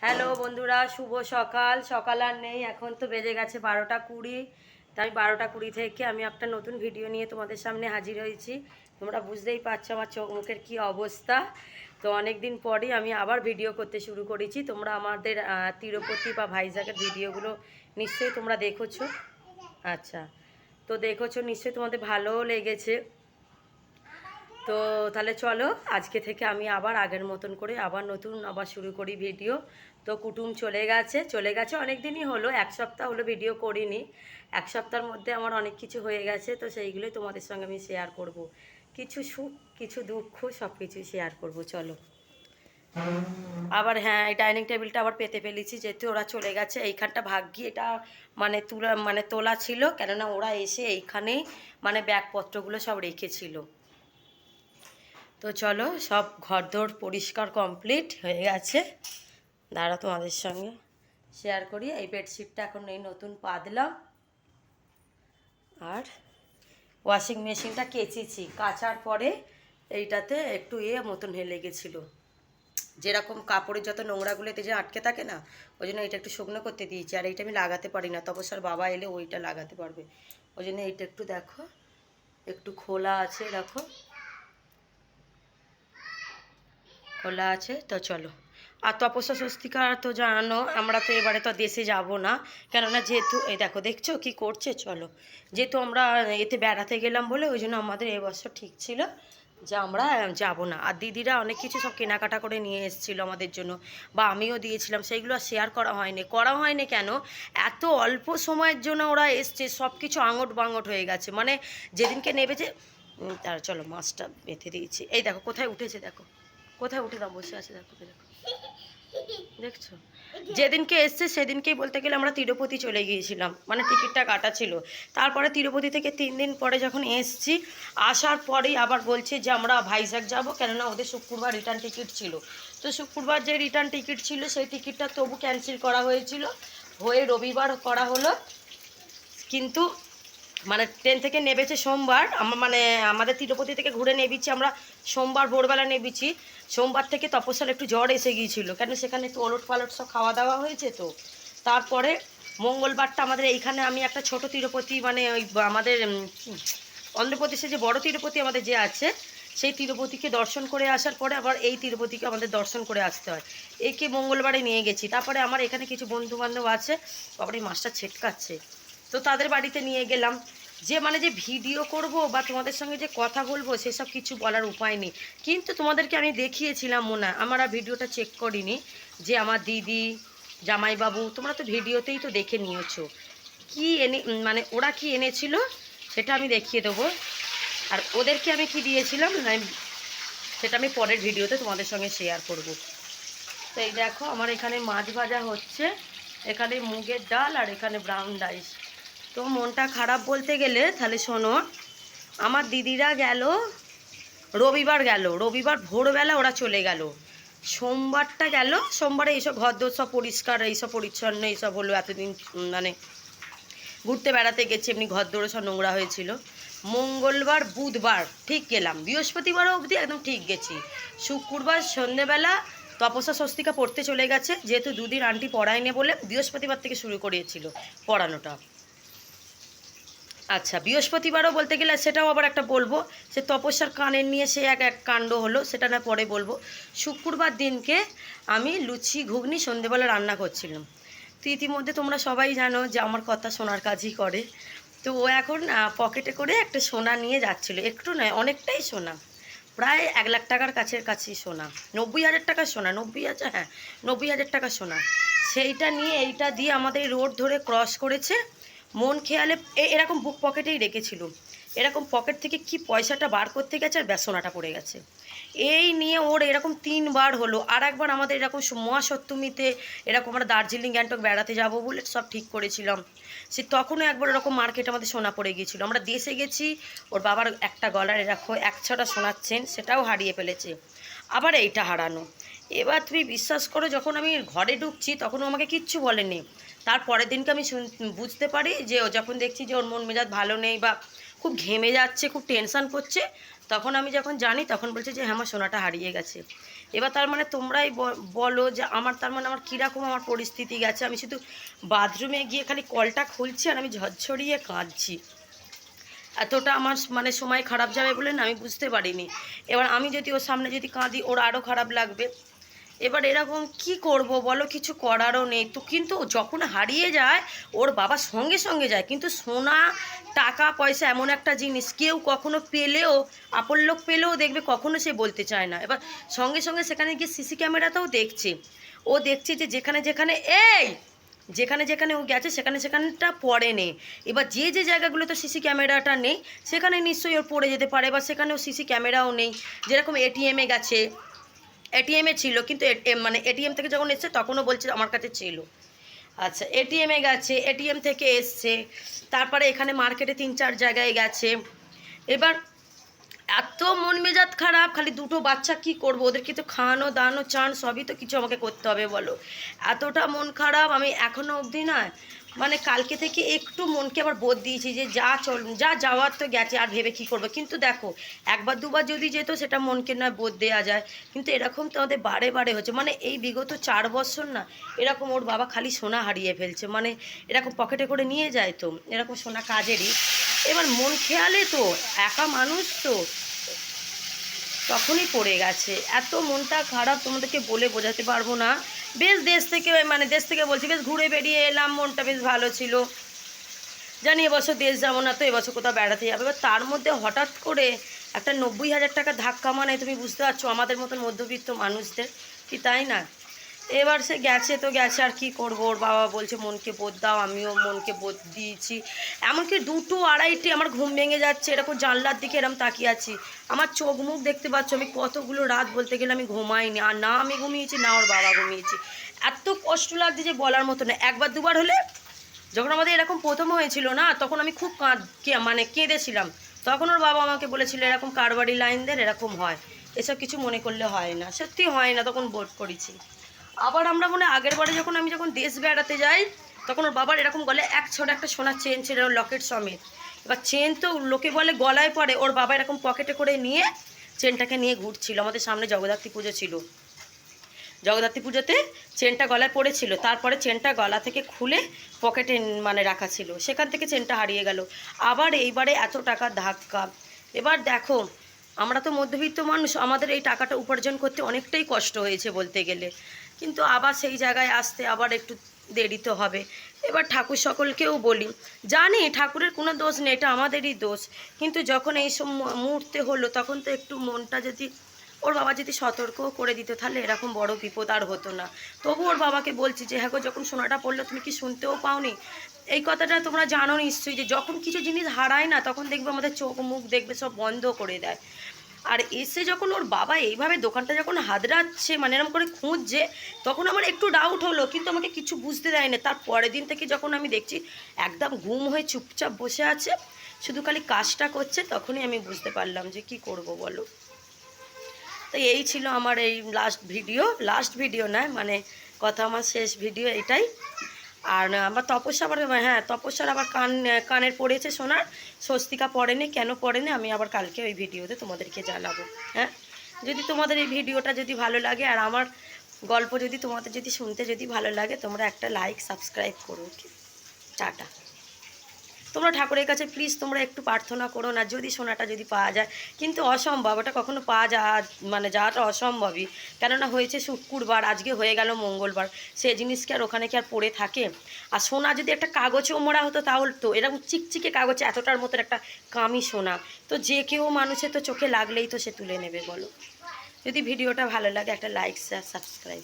Hello বন্ধুরা, শুভ সকাল। সকাল আর নেই, এখন তো বেজে গেছে 12টা 20। তাই 12টা 20 থেকে আমি একটা নতুন ভিডিও নিয়ে তোমাদের সামনে হাজির হয়েছি। তোমরা বুঝতেই পারছো আমার চোখ মুখের কী অবস্থা। তো অনেক দিন পরই আমি আবার ভিডিও করতে শুরু করেছি। তোমরা আমাদের তিরুপতি বা ভাইজ্যাগের ভিডিওগুলো নিশ্চয়ই তোমরা দেখেছো। আচ্ছা, তো দেখেছো নিশ্চয়ই, তোমাদের ভালোও লেগেছে। তো তাহলে চলো আজকে থেকে আমি আবার আগের মতন করে আবার শুরু করি ভিডিও। তো কুটুম চলে গেছে অনেক দিনই হলো, 1 সপ্তাহ হলো ভিডিও করিনি। 1 সপ্তাহের মধ্যে আমার অনেক কিছু হয়ে গেছে, তো সেইগুলোই তোমাদের সঙ্গে আমি শেয়ার করব। কিছু সুখ, কিছু দুঃখ, সব কিছুই শেয়ার করব। চলো। আবার হ্যাঁ, এই ডাইনিং টেবিলটা আবার পেতে ফেলেছি, যেহেতু ওরা চলে গেছে। এইখানটা ভাগ্যি এটা তোলা ছিল, কেননা ওরা এসে এইখানেই ব্যাগপত্রগুলো সব রেখেছিল। তো চলো, সব ঘরদোর পরিষ্কার কমপ্লিট হয়ে গেছে। দাঁড়া, তোমাদের সঙ্গে শেয়ার করি। এই বেডশিটটা এখন এই নতুন পাতলাম। আর ওয়াশিং মেশিনটা কেচেছি, কাচার পরে এইটাতে একটু মতন লেগেছিলো। যেরকম কাপড়ের যত নোংরাগুলোতে যে আটকে থাকে না, ওই জন্য এটা একটু শুকনো করতে দিয়েছি। আর এইটা আমি লাগাতে পারি না, তপস্যার বাবা এলে ওইটা লাগাতে পারবে। ওই জন্য এইটা একটু দেখো, একটু খোলা আছে, দেখো খোলা আছে। তো চলো। আর তপস্যা স্বস্তিকা তো জানো, আমরা তো এবারে তো দেশে যাব না, কেননা যেহেতু এই দেখো, দেখছো কি করছে। চলো, যেহেতু আমরা এতে বেড়াতে গেলাম বলে ওই জন্য আমাদের এবছর ঠিক ছিল যে আমরা যাব না। আর দিদিরা অনেক কিছু সব কেনাকাটা করে নিয়ে এসেছিলো আমাদের জন্য, বা আমিও দিয়েছিলাম। সেইগুলো আর শেয়ার করা হয়নি কেন, এত অল্প সময়ের জন্য ওরা এসছে, সব কিছু আঙট বাঙট হয়ে গেছে। যেদিনকে নেবে যে তার, চলো মাছটা বেঁধে দিয়েছি। এই দেখো কোথায় উঠেছে, দেখো কোথায় উঠে দাও, বসে আছে, দেখো দেখো, দেখছো। যেদিনকে এসছে সেদিনকেই বলতে গেলে আমরা তিরুপতি চলে গিয়েছিলাম, টিকিটটা কাটা ছিল। তারপরে তিরুপতি থেকে 3 দিন পরে যখন এসছি, আসার পরেই আবার বলছে যে আমরা ভাইজ্যাগ যাব, কেননা ওদের শুক্রবার রিটার্ন টিকিট ছিল। তো শুক্রবার যে রিটার্ন টিকিট ছিল সেই টিকিটটা তবু ক্যান্সেল করা হয়েছিল, হয়ে রবিবার করা হলো। কিন্তু ট্রেন থেকে নেবেছে সোমবার, আমাদের তিরুপতি থেকে ঘুরে নেবেছি আমরা সোমবার ভোরবেলা নেবেছি। সোমবার থেকে তপস্যার একটু জ্বর এসে গিয়েছিল, কেন সেখানে একটু ওলট পালট সব খাওয়া দাওয়া হয়েছে। তো তারপরে মঙ্গলবারটা আমাদের এইখানে আমি একটা ছোট তিরুপতি, ওই আমাদের অন্ধ্রপ্রদেশে যে বড় তিরুপতি আমাদের যে আছে, সেই তিরুপতিকে দর্শন করে আসার পরে আবার এই তিরুপতিকে আমাদের দর্শন করে আসতে হয়। একে মঙ্গলবারে নিয়ে গেছি। তারপরে আমার এখানে কিছু বন্ধুবান্ধব আছে, আবার এই মাছটা ছেটকাচ্ছে, তো তাদের বাড়িতে নিয়ে গেলাম। যে ভিডিও করব বা তোমাদের সঙ্গে যে কথা বলবো সেসব কিছু বলার উপায় নেই। কিন্তু তোমাদেরকে আমি দেখিয়েছিলাম মনে হয়, আমার ভিডিওটা চেক করিনি, যে আমার দিদি জামাইবাবু, তোমরা তো ভিডিওতেই তো দেখে নিয়েছো কি ওরা কি এনেছিল, সেটা আমি দেখিয়ে দেবো। আর ওদেরকে আমি কি দিয়েছিলাম সেটা আমি পরের ভিডিওতে তোমাদের সঙ্গে শেয়ার করব। তো এই দেখো, আমার এখানে মাছ ভাজা হচ্ছে, এখানে মুগের ডাল, আর এখানে ব্রাউন রাইস। তো মনটা খারাপ বলতে গেলে, তাহলে শোনো, আমার দিদিরা রবিবার ভোরবেলা ওরা চলে গেল। সোমবারটা গেল, সোমবারে এইসব ঘরদোর সব পরিষ্কার, এইসব পরিচ্ছন্ন এইসব হলো। এতদিন ঘুরতে বেড়াতে গেছি, এমনি ঘরদোরও সব নোংরা হয়েছিল। মঙ্গলবার বুধবার ঠিক গেলাম, বৃহস্পতিবারও অবধি একদম ঠিক গেছি। শুক্রবার সন্ধেবেলা তপস্যা স্বস্তিকা পড়তে চলে গেছে, যেহেতু দুদিন আন্টি পড়ায়নি বলে বৃহস্পতিবার থেকে শুরু করিয়েছিল পড়ানোটা। আচ্ছা, বৃহস্পতিবারও বলতে গেলে সেটাও আবার একটা বলবো, সে তপস্যার কানের নিয়ে সে এক কাণ্ড হলো, সেটা না পরে বলবো। শুক্রবার দিনকে আমি লুচি ঘুগনি সন্ধেবেলা রান্না করছিলাম। তো ইতিমধ্যে তোমরা সবাই জানো যে আমার কথা শোনার কাজই করে। তো ও এখন পকেটে করে একটা সোনা নিয়ে যাচ্ছিলো, একটু নয় অনেকটাই সোনা, প্রায় 1 লাখ টাকার কাছেই সোনা, 90,000 টাকার সোনা, 90,000, হ্যাঁ 90,000 টাকার সোনা। সেইটা নিয়ে এইটা দিয়ে আমাদের রোড ধরে ক্রস করেছে। মন খেয়ালে এরকম বুক পকেটেই রেখেছিল, এরকম পকেট থেকে কি পয়সাটা বার করতে গেছে, আর সোনাটা পড়ে গেছে। এই নিয়ে ওর এরকম 3বার হলো। আর একবার আমাদের এরকম মহাসপ্তমীতে এরকম আমরা দার্জিলিং গ্যাংটক বেড়াতে যাব বলে সব ঠিক করেছিলাম, সে তখনও একবার এরকম মার্কেটে আমাদের সোনা পড়ে গিয়েছিলো। আমরা দেশে গেছি, ওর বাবার একটা গলার এরকম 1-6টা সোনার চেন, সেটাও হারিয়ে ফেলেছে। আবার এইটা হারানো। এবার তুমি বিশ্বাস করো, যখন আমি ঘরে ঢুকছি তখনও আমাকে কিচ্ছু বলেনি। তারপরের দিনকে আমি বুঝতে পারি যে ও যখন দেখছি যে ওর মন মেজাজ ভালো নেই, বা খুব ঘেমে যাচ্ছে, খুব টেনশান করছে, তখন আমি যখন জানি তখন বলছে যে হ্যাঁ আমার সোনাটা হারিয়ে গেছে। এবার তার মানে তোমরাই বলো যে আমার তার মানে আমার কীরকম আমার পরিস্থিতি গেছে। আমি শুধু বাথরুমে গিয়ে খালি কলটা খুলছি আর আমি ঝরঝরিয়ে কাঁদছি। এতটা আমার মানে সময় খারাপ যাবে বলে না আমি বুঝতে পারিনি। এবার আমি যদি ওর সামনে যদি কাঁদি ওর আরও খারাপ লাগবে। এবার এরকম কি করব বলো, কিছু করারও নেই তো। কিন্তু যখন হারিয়ে যায় ওর বাবা সঙ্গে সঙ্গে যায়, কিন্তু সোনা টাকা পয়সা এমন একটা জিনিস কেউ কখনো পেলেও, আপন লোক পেলেও দেখবে কখনো সে বলতে চায় না। এবার সঙ্গে সঙ্গে সেখানে গিয়ে সিসি ক্যামেরাতেও দেখছে, ও দেখছে যে যেখানে যেখানে যেখানে যেখানে ও গেছে সেখানে সেখানটা পড়ে নেই। এবার যে যে জায়গাগুলো তো সিসি ক্যামেরাটা নেই সেখানে নিশ্চয়ই ওর পড়ে যেতে পারে। এবার সেখানেও সিসি ক্যামেরাও নেই। যেরকম এটিএমে গেছে, এটিএমে ছিল কিন্তু মানে এটিএম থেকে যখন এসছে তখনও বলছে আমার কাছে ছিল। আচ্ছা, এটিএমে গেছে, এটিএম থেকে এসছে, তারপরে এখানে মার্কেটে 3-4 জায়গায় গেছে। এবার এত মন মেজাজ খারাপ, খালি দুটো বাচ্চা কি করব, ওদেরকে তো খাওয়ানো দাওয়ানো চান সবই তো কিছু আমাকে করতে হবে বলো। এতটা মন খারাপ আমি এখনও অবধি না, মানে কালকে থেকে একটু মনকে আবার বোধ দিয়েছি যে যা যাওয়ার তো গেছে, আর ভেবে কি করবো। কিন্তু দেখো একবার দুবার যদি যেত সেটা মনকে নয় বোধ দেওয়া যায়, কিন্তু এরকম তো আমাদের বারে বারে হচ্ছে। মানে এই বিগত 4 বছর না এরকম ওর বাবা খালি সোনা হারিয়ে ফেলছে, মানে এরকম পকেটে করে নিয়ে যায় তো এরকম সোনা কাজেরই। এবার মন খেয়ালে তো একা মানুষ তো তখনই পড়ে গেছে। এত মনটা খারাপ তোমাদেরকে বলে বোঝাতে পারবো না। বেশ দেশ থেকে বলছি বেশ ঘুরে বেরিয়ে এলাম, মনটা বেশ ভালো ছিল। জানি এবছর দেশ যাবো না, তো এবছর কোথাও বেড়াতে যাবে। এবার তার মধ্যে হঠাৎ করে একটা 90,000 টাকা ধাক্কা, মানে তুমি বুঝতে পারছো আমাদের মতন মধ্যবিত্ত মানুষদের, কি তাই না? এবার সে গেছে তো গেছে, আর কি করব। ওর বাবা বলছে মনকে বোধ দাও, আমিও মনকে বোধ দিয়েছি। এমনকি 2-2-2:30 আমার ঘুম ভেঙে যাচ্ছে, এরকম জানলার দিকে এরকম তাকিয়ে আছি। আমার চোখ মুখ দেখতে পাচ্ছ, আমি কতগুলো রাত বলতে গেলে আমি ঘুমাইনি। আর না আমি ঘুমিয়েছি না ওর বাবা ঘুমিয়েছি। এত কষ্ট লাগছে যে বলার মতো না। একবার দুবার হলে, যখন আমাদের এরকম প্রথম হয়েছিল না তখন আমি খুব মানে কেঁদেছিলাম। তখন ওর বাবা আমাকে বলেছিল এরকম কারবারি লাইনদের এরকম হয়, এসব কিছু মনে করলে হয় না। সত্যি হয় না, তখন বোধ করেছি। আবার আমরা মনে আগের বারে আমি যখন দেশ বেড়াতে যাই তখন ওর বাবার এরকম গলায় এক ছোট একটা সোনার চেন ছিল, লকেট সমেত। এবার চেন তো লোকে বলে গলায় পড়ে, ওর বাবা এরকম পকেটে করে নিয়ে চেনটাকে নিয়ে ঘুরছিল। আমাদের সামনে জগদ্ধাত্রী পুজো ছিল, জগদ্ধাত্রী পুজোতে চেনটা গলায় পড়েছিল, তারপরে চেনটা গলা থেকে খুলে পকেটে মানে রাখা ছিল, সেখান থেকে চেনটা হারিয়ে গেল। আবার এইবারে এত টাকার ধাক্কা। এবার দেখো আমরা তো মধ্যবিত্ত মানুষ, আমাদের এই টাকাটা উপার্জন করতে অনেকটাই কষ্ট হয়েছে বলতে গেলে, কিন্তু আবার সেই জায়গায় আসতে আবার একটু দেরি তো হবে। এবার ঠাকুর সকলকেও বলি, জানি ঠাকুরের কোনো দোষ নেই, এটা আমাদেরই দোষ। কিন্তু যখন এইসব মুহূর্তে হলো তখন তো একটু মনটা যদি ওর বাবা যদি সতর্কও করে দিত তাহলে এরকম বড় বিপদ আর হতো না। তবু ওর বাবাকে বলছি যে হ্যাঁ গো, যখন সোনাটা পড়লো তুমি কি শুনতেও পাওনি? এই কথাটা তোমরা জানো নিশ্চয়ই যে যখন কিছু জিনিস হারায় না তখন দেখবে আমাদের চোখ মুখ দেখবে সব বন্ধ করে দেয়। আর এসে যখন ওর বাবা এইভাবে দোকানটা যখন হাতড়াচ্ছে, মানে এরকম করে খুঁজছে, তখন আমার একটু ডাউট হলো, কিন্তু আমাকে কিছু বুঝতে দেয়নি। তার পরের দিন থেকে যখন আমি দেখছি একদম ঘুম হয়ে চুপচাপ বসে আছে, শুধু খালি কাজটা করছে, তখনই আমি বুঝতে পারলাম যে কি করব বলো। তো এই ছিল আমার এই লাস্ট ভিডিও নয়, মানে কথা আমার শেষ ভিডিও এটাই। আর আমার তপস্যা আবার, হ্যাঁ তপস্যার আবার কানের পড়েছে সোনার, স্বস্তিকা পড়েনি, কেন পড়েনি আমি আবার কালকে ওই ভিডিওতে তোমাদেরকে জানাবো। হ্যাঁ, যদি তোমাদের এই ভিডিওটা যদি ভালো লাগে আর আমার গল্প যদি তোমাদের যদি শুনতে যদি ভালো লাগে, তোমরা একটা লাইক সাবস্ক্রাইব করো। ওকে, টাটা। তোমরা ঠাকুরের কাছে প্লিজ তোমরা একটু প্রার্থনা করো না, যদি সোনাটা যদি পাওয়া যায়, কিন্তু অসম্ভব, ওটা কখনো পাওয়া মানে যাওয়াটা অসম্ভবই। কেননা হয়েছে শুক্রবার, আজকে হয়ে গেল মঙ্গলবার, সে জিনিস কি আর ওখানে কি আর পড়ে থাকে? আর সোনা যদি একটা কাগজেও মোড়া হতো তাহলে তো এরকম চিকচিকে কাগজে এতটার মতো একটা কামি সোনা, তো যে কেউ মানুষের তো চোখে লাগলেই তো সে তুলে নেবে বলো। যদি ভিডিওটা ভালো লাগে একটা লাইক শেয়ার সাবস্ক্রাইব।